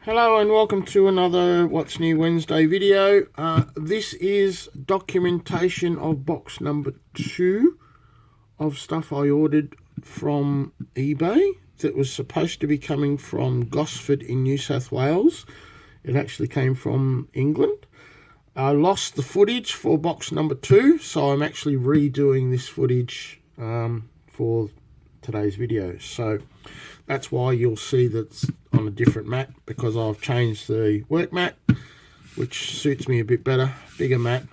Hello and welcome to another What's New Wednesday video. This is documentation of box number 2 of stuff I ordered from eBay that was supposed to be coming from Gosford in New South Wales. It actually came from England. I lost the footage for box number 2, so I'm actually redoing this footage for today's video. So that's why you'll see that's on a different mat, because I've changed the work mat, which suits me a bit better. Bigger mat,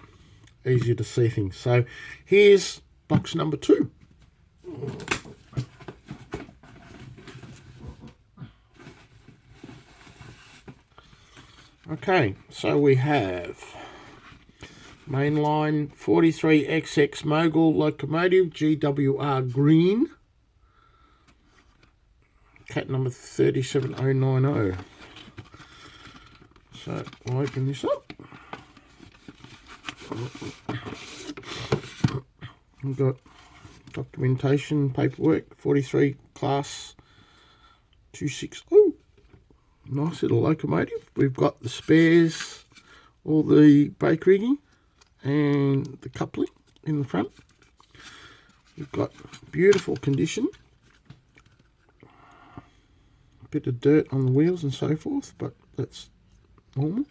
easier to see things. So here's box number 2. Okay, so we have mainline 43XX Mogul locomotive, GWR green, cat number 37090. So we'll open this up. We've got documentation, paperwork, 43 class 26. Oh, nice little locomotive. We've got the spares, all the brake rigging and the coupling in the front. We've got beautiful condition. Bit of dirt on the wheels and so forth, but that's normal.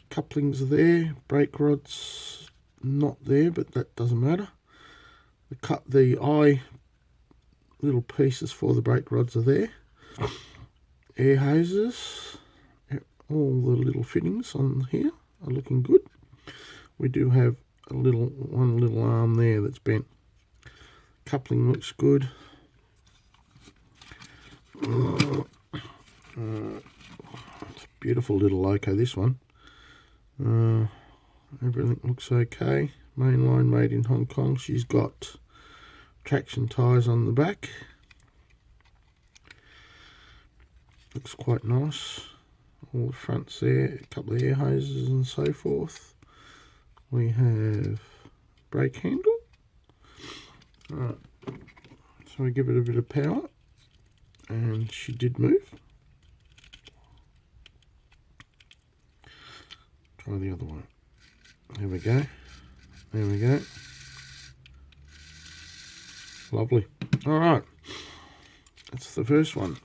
Couplings are there, brake rods not there, but that doesn't matter. The eye little pieces for the brake rods are there. Air hoses, all the little fittings on here are looking good. We do have one little arm there that's bent. Coupling looks good. It's a beautiful little loco, this one. Everything looks okay. Mainline made in Hong Kong. She's got traction tyres on the back. Looks quite nice. All the fronts there, a couple of air hoses and so forth. We have brake handle. Alright, so we give it a bit of power. And she did move. Try the other one. There we go. There we go. Lovely. All right. That's the first one.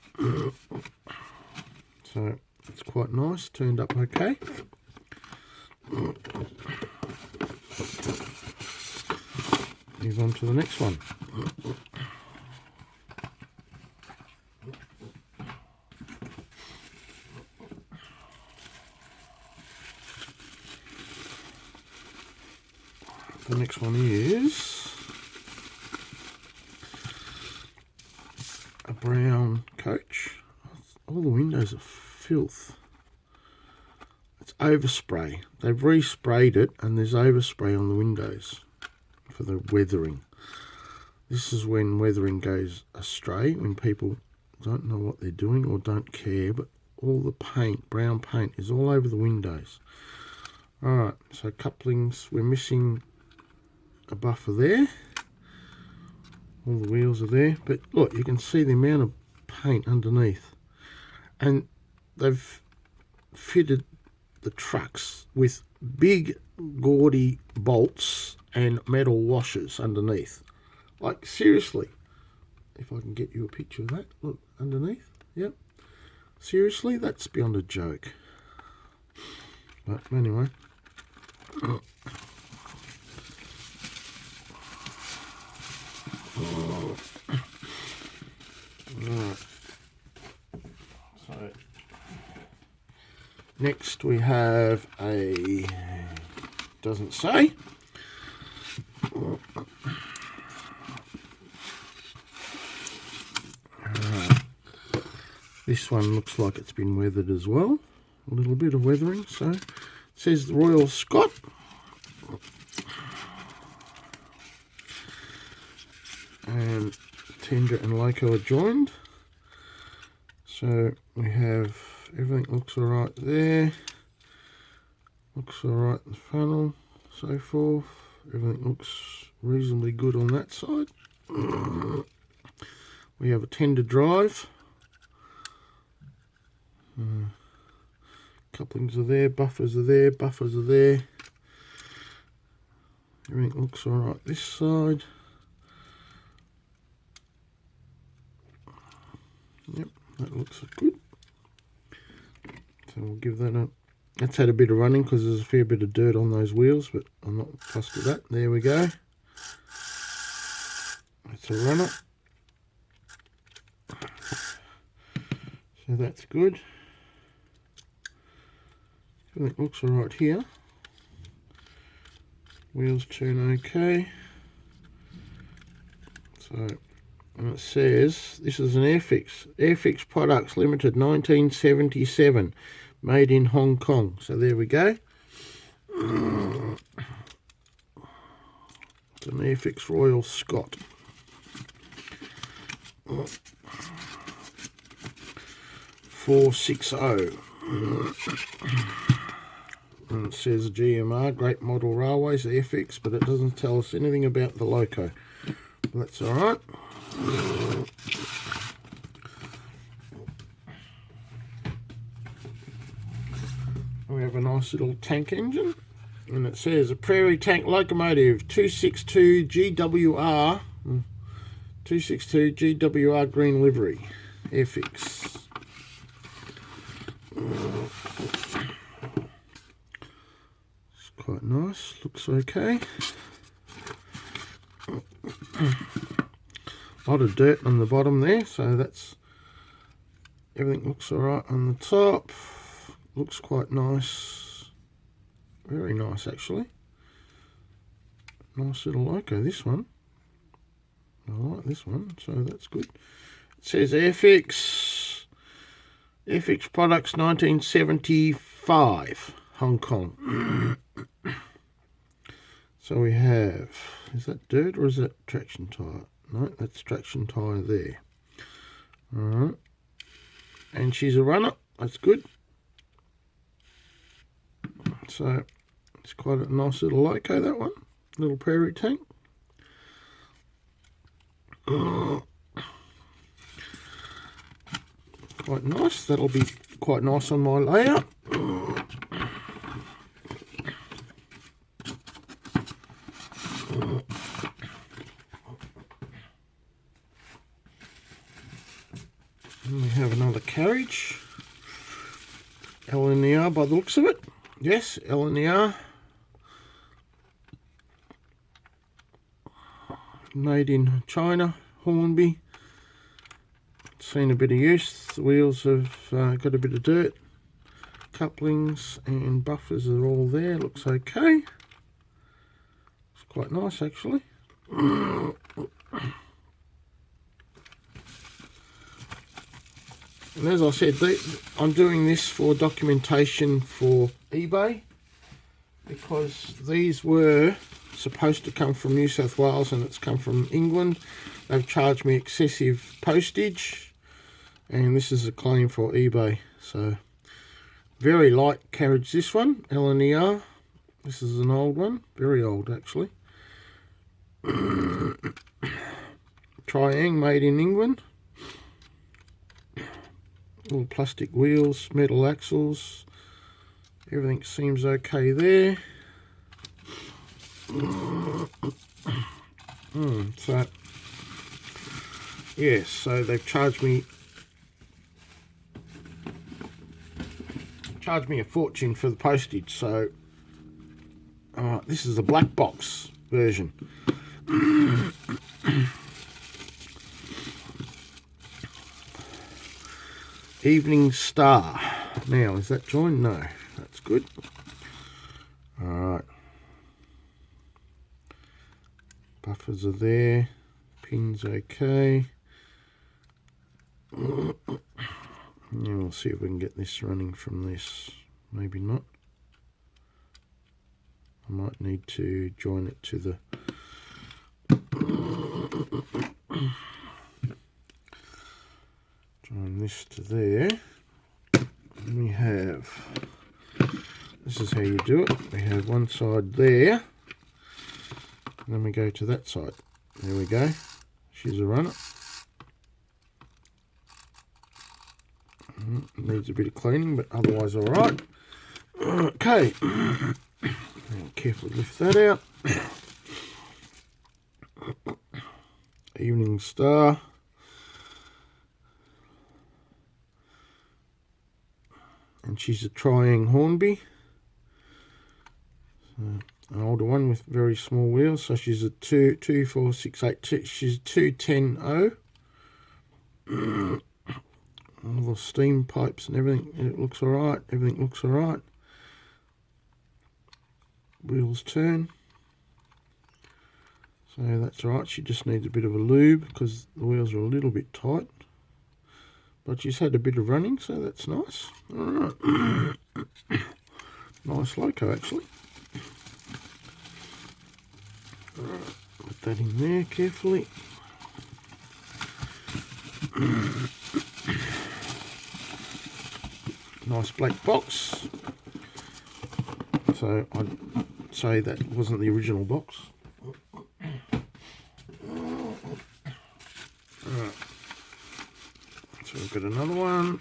So it's quite nice. Turned up okay. Move on to the next one. The next one is a brown coach. All the windows are filth. It's overspray. They've resprayed it and there's overspray on the windows for the weathering. This is when weathering goes astray, when people don't know what they're doing or don't care, but all the paint, brown paint, is all over the windows. Alright, so couplings, we're missing a buffer there. All the wheels are there, but look, you can see the amount of paint underneath, and they've fitted the trucks with big gaudy bolts and metal washers underneath. Like, seriously, if I can get you a picture of that, look underneath. Yep, seriously, that's beyond a joke. But anyway, right. So next we have a, doesn't say, this one looks like it's been weathered as well, a little bit of weathering. So it says the Royal Scot. And tender and loco are joined. So we have, everything looks alright there. Looks alright in the funnel, so forth. Everything looks reasonably good on that side. We have a tender drive. Couplings are there, buffers are there, buffers are there. Everything looks alright this side. Yep, that looks good. So we'll give that a... That's had a bit of running because there's a fair bit of dirt on those wheels, but I'm not fussed with that. There we go. That's a runner. So that's good. Everything looks alright here. Wheels turn okay. So, and it says this is an Airfix Products Limited 1977, made in Hong Kong. So there we go. It's an Airfix Royal Scot. 460. And it says GMR, Great Model Railways, Airfix, but it doesn't tell us anything about the loco. That's alright. We have a nice little tank engine, and it says a Prairie Tank Locomotive 262 GWR, 262 GWR green livery, Airfix. It's quite nice, looks okay. A lot of dirt on the bottom there, so that's everything looks alright on the top. Looks quite nice, very nice actually. Nice little loco, this one. I like this one, so that's good. It says Airfix Products 1975, Hong Kong. So we have, is that dirt or is that traction tyre? No, that's traction tyre there. Alright. And she's a runner, that's good. So it's quite a nice little loco, that one. Little Prairie Tank. Quite nice, that'll be quite nice on my layout. And we have another carriage. LNER by the looks of it. Yes, LNER. Made in China, Hornby. Seen a bit of use. The wheels have got a bit of dirt. Couplings and buffers are all there. Looks okay. It's quite nice actually. And as I said, I'm doing this for documentation for eBay, because these were supposed to come from New South Wales and it's come from England. They've charged me excessive postage, and this is a claim for eBay. So very light carriage, this one, LNER. This is an old one, very old actually. Triang, made in England. All plastic wheels, metal axles, everything seems okay there. So yes, so they've charged me a fortune for the postage. So this is the black box version. Evening Star. Now, is that joined? No, that's good. Alright. Buffers are there. Pins okay. Now we'll see if we can get this running from this. Maybe not. I might need to join it to the... Join this to there. And we have, this is how you do it. We have one side there, and then we go to that side. There we go. She's a runner. Needs a bit of cleaning, but otherwise all right. Okay, carefully lift that out. Evening Star. And she's a Triang Hornby. So, an older one with very small wheels. So she's a 24682. She's 210.0. All the steam pipes and everything. It looks alright. Everything looks alright. Wheels turn. So that's alright. She just needs a bit of a lube because the wheels are a little bit tight. But she's had a bit of running, so that's nice. Alright. Nice loco, actually. Alright, put that in there carefully. Nice black box. So I'd say that wasn't the original box. Alright. So we've got another one.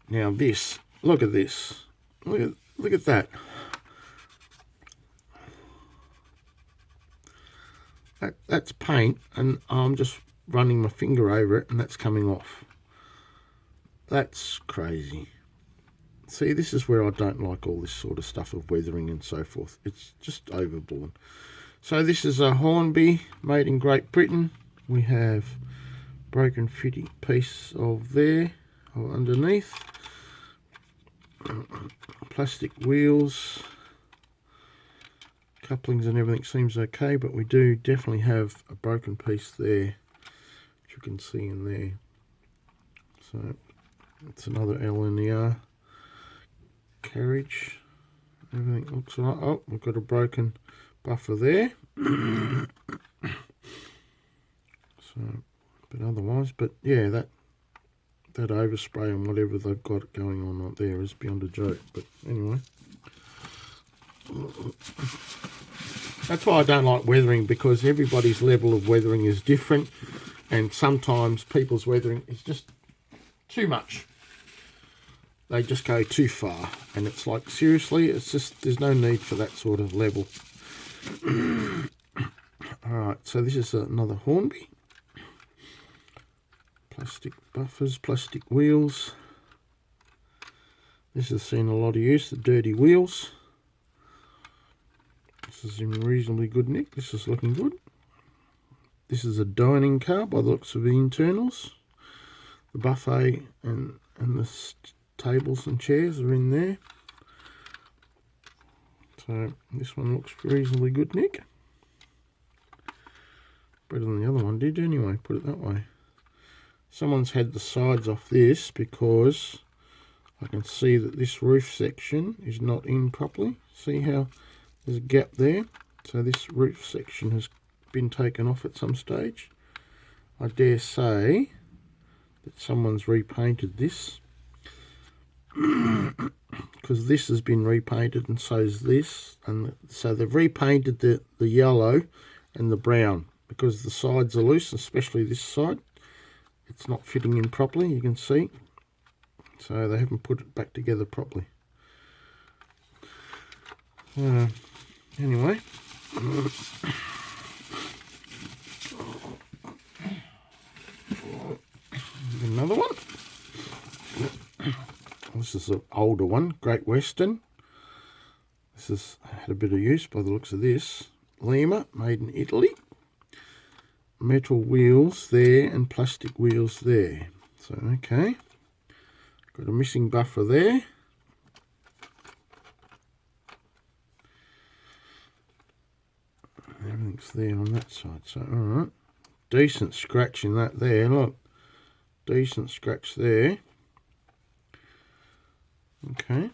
Now this, look at this. Look at that. That's paint, and I'm just running my finger over it and that's coming off. That's crazy. See, this is where I don't like all this sort of stuff of weathering and so forth. It's just overboard. So this is a Hornby made in Great Britain. We have broken fitting piece of there or underneath. Plastic wheels. Couplings and everything seems okay, but we do definitely have a broken piece there, which you can see in there. So it's another LNER carriage. Everything looks alright. Oh, we've got a broken buffer there. So, but otherwise, but yeah, that overspray and whatever they've got going on right there is beyond a joke. But anyway. That's why I don't like weathering, because everybody's level of weathering is different, and sometimes people's weathering is just too much. They just go too far, and it's like, seriously, it's just, there's no need for that sort of level. Alright, so this is another Hornby. Plastic buffers, plastic wheels. This has seen a lot of use, the dirty wheels. This is in reasonably good nick. This is looking good. This is a dining car by the looks of the internals. The buffet and the tables and chairs are in there. So this one looks reasonably good nick. Better than the other one did anyway, put it that way. Someone's had the sides off this because I can see that this roof section is not in properly. See how there's a gap there? So this roof section has been taken off at some stage. I dare say that someone's repainted this, because this has been repainted and so is this, and so they've repainted the yellow and the brown because the sides are loose, especially this side. It's not fitting in properly, you can see. So they haven't put it back together properly. Anyway, another one. This is an older one, Great Western. This has had a bit of use by the looks of this. Lima, made in Italy. Metal wheels there and plastic wheels there. So, okay. Got a missing buffer there. Everything's there on that side, so alright. Decent scratch in that there, look. Decent scratch there. Okay.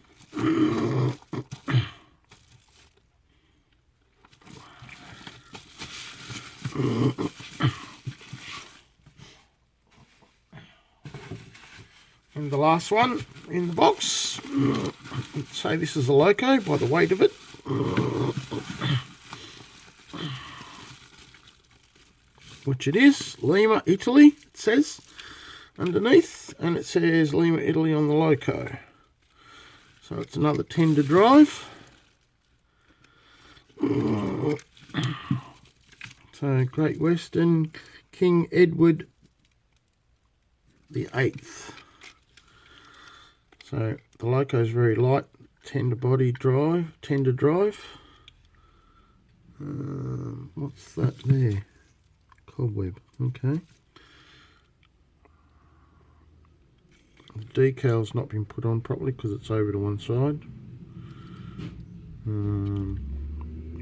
And the last one in the box. Let's say this is a loco by the weight of it. Which it is. Lima, Italy, it says. underneath, and it says Lima, Italy on the loco. So it's another 10 to drive. So Great Western, King Edward the 8th. So the loco is very light, 10 to body drive, 10 to drive. What's that there? Cobweb, okay. The decal's not been put on properly because it's over to one side.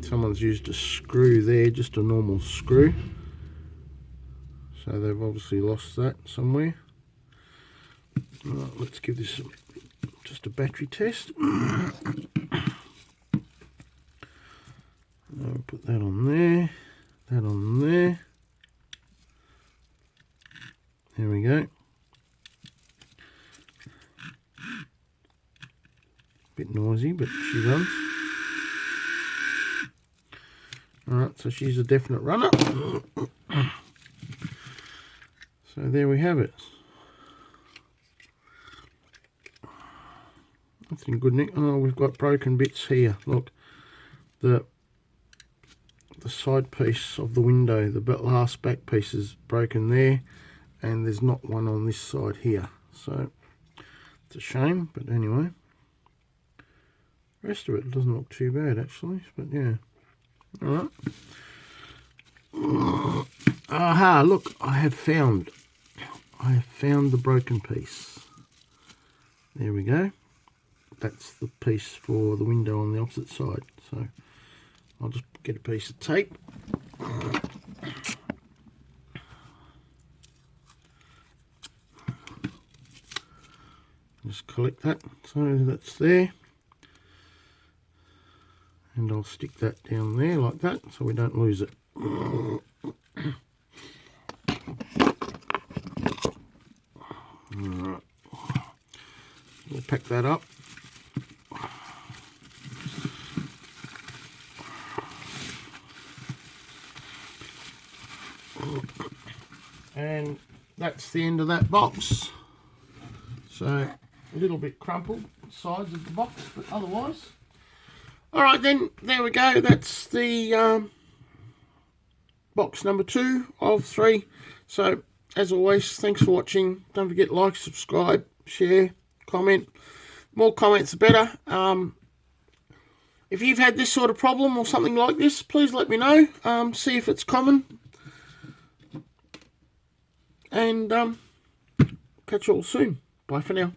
Someone's used a screw there, just a normal screw. So they've obviously lost that somewhere. Right, let's give this just a battery test. Put that on there, that on there. There we go. Bit noisy, but she runs. Alright, so she's a definite runner. So there we have it. That's in good nick. Oh, we've got broken bits here. Look, the side piece of the window, the last back piece is broken there, and there's not one on this side here. So it's a shame, but anyway. The rest of it doesn't look too bad actually, but yeah. Alright. Aha, look, I have found the broken piece. There we go. That's the piece for the window on the opposite side. So I'll just get a piece of tape. Just collect that. So that's there. And I'll stick that down there like that so we don't lose it. Alright. We'll pack that up. And that's the end of that box. So a little bit crumpled, sides of the box, but otherwise. Alright then, there we go. That's the box number 2 of 3. So as always, thanks for watching. Don't forget, like, subscribe, share, comment. More comments the better. If you've had this sort of problem or something like this, please let me know. See if it's common. And catch you all soon. Bye for now.